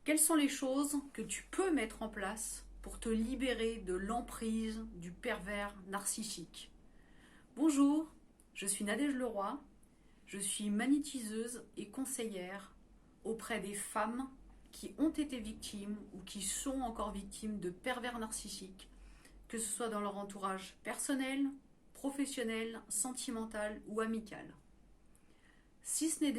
Quelles sont les choses que tu peux mettre en place pour te libérer de l'emprise du pervers narcissique? Bonjour, je suis Nadège Leroy, je suis magnétiseuse et conseillère auprès des femmes qui ont été victimes ou qui sont encore victimes de pervers narcissiques, que ce soit dans leur entourage personnel, professionnel, sentimental ou amical. Si ce n'est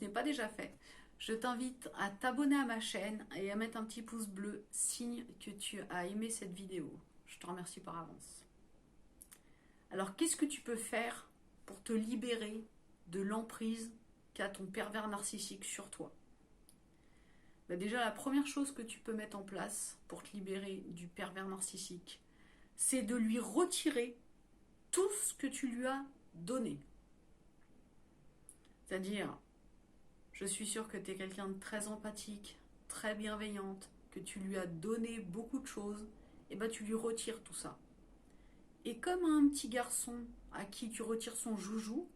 pas déjà fait, je t'invite à t'abonner à ma chaîne et à mettre un petit pouce bleu, signe que tu as aimé cette vidéo. Je te remercie par avance. Alors, qu'est-ce que tu peux faire pour te libérer de l'emprise qu'a ton pervers narcissique sur toi? Déjà, la première chose que tu peux mettre en place pour te libérer du pervers narcissique, c'est de lui retirer tout ce que tu lui as donné. C'est-à-dire, je suis sûre que tu es quelqu'un de très empathique, très bienveillante, que tu lui as donné beaucoup de choses, et tu lui retires tout ça. Et comme un petit garçon à qui tu retires son joujou,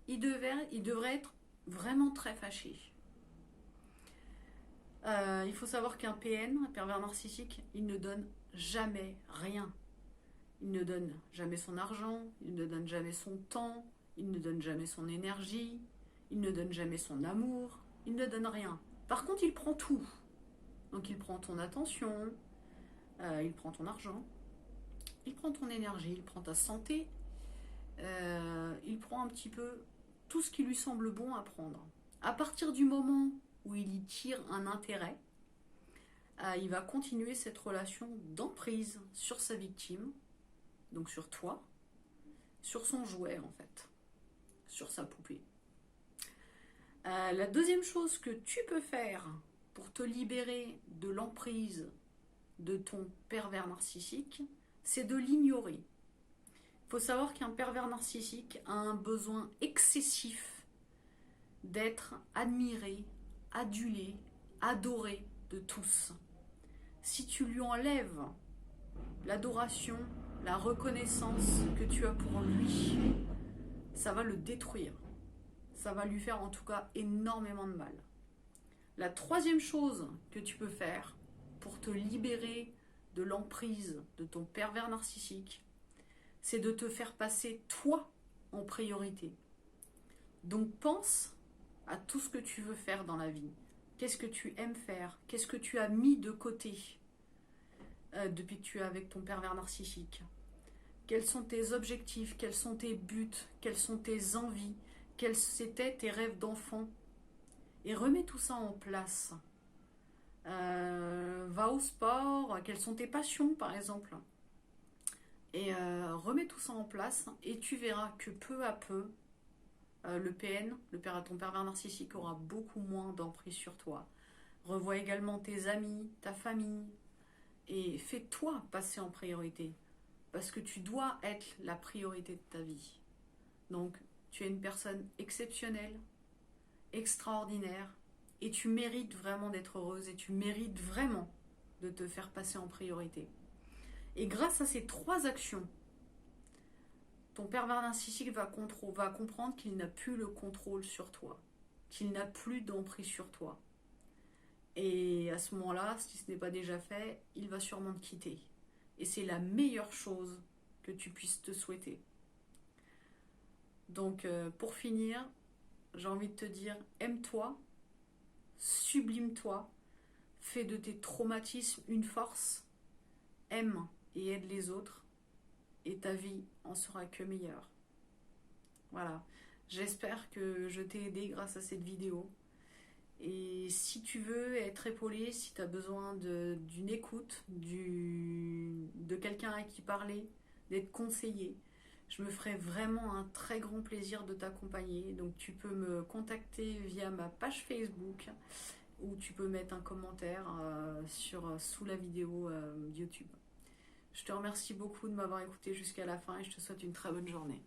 il devrait être vraiment très fâché. Il faut savoir qu'un PN, un pervers narcissique, il ne donne jamais rien. Il ne donne jamais son argent, il ne donne jamais son temps, il ne donne jamais son énergie, il ne donne jamais son amour, il ne donne rien. Par contre, il prend tout. Donc il prend ton attention, il prend ton argent, il prend ton énergie, il prend ta santé, il prend un petit peu tout ce qui lui semble bon à prendre. À partir du moment où il y tire un intérêt, il va continuer cette relation d'emprise sur sa victime, donc sur toi, sur son jouet en fait, sur sa poupée. La deuxième chose que tu peux faire pour te libérer de l'emprise de ton pervers narcissique, c'est de l'ignorer. Il faut savoir qu'un pervers narcissique a un besoin excessif d'être admiré, adulé, adoré de tous. Si tu lui enlèves l'adoration, la reconnaissance que tu as pour lui, ça va le détruire. Ça va lui faire en tout cas énormément de mal. La troisième chose que tu peux faire pour te libérer de l'emprise de ton pervers narcissique, c'est de te faire passer toi en priorité. Donc pense à tout ce que tu veux faire dans la vie. Qu'est-ce que tu aimes faire? Qu'est-ce que tu as mis de côté depuis que tu es avec ton pervers narcissique? Quels sont tes objectifs? Quels sont tes buts? Quelles sont tes envies? Quels étaient tes rêves d'enfant? Et remets tout ça en place. Va au sport. Quelles sont tes passions, par exemple? Et remets tout ça en place et tu verras que peu à peu, le PN, ton pervers narcissique, aura beaucoup moins d'emprise sur toi. Revois également tes amis, ta famille et fais-toi passer en priorité. Parce que tu dois être la priorité de ta vie. Donc, tu es une personne exceptionnelle, extraordinaire, et tu mérites vraiment d'être heureuse, et tu mérites vraiment de te faire passer en priorité. Et grâce à ces trois actions, ton pervers narcissique va comprendre qu'il n'a plus le contrôle sur toi, qu'il n'a plus d'emprise sur toi. Et à ce moment-là, si ce n'est pas déjà fait, il va sûrement te quitter. Et c'est la meilleure chose que tu puisses te souhaiter. Donc, pour finir, j'ai envie de te dire, aime-toi, sublime-toi, fais de tes traumatismes une force, aime et aide les autres, et ta vie en sera que meilleure. Voilà, j'espère que je t'ai aidé grâce à cette vidéo. Et si tu veux être épaulé, si tu as besoin d'une écoute, de quelqu'un à qui parler, d'être conseillé, je me ferai vraiment un très grand plaisir de t'accompagner. Donc tu peux me contacter via ma page Facebook ou tu peux mettre un commentaire sous la vidéo YouTube. Je te remercie beaucoup de m'avoir écouté jusqu'à la fin et je te souhaite une très bonne journée.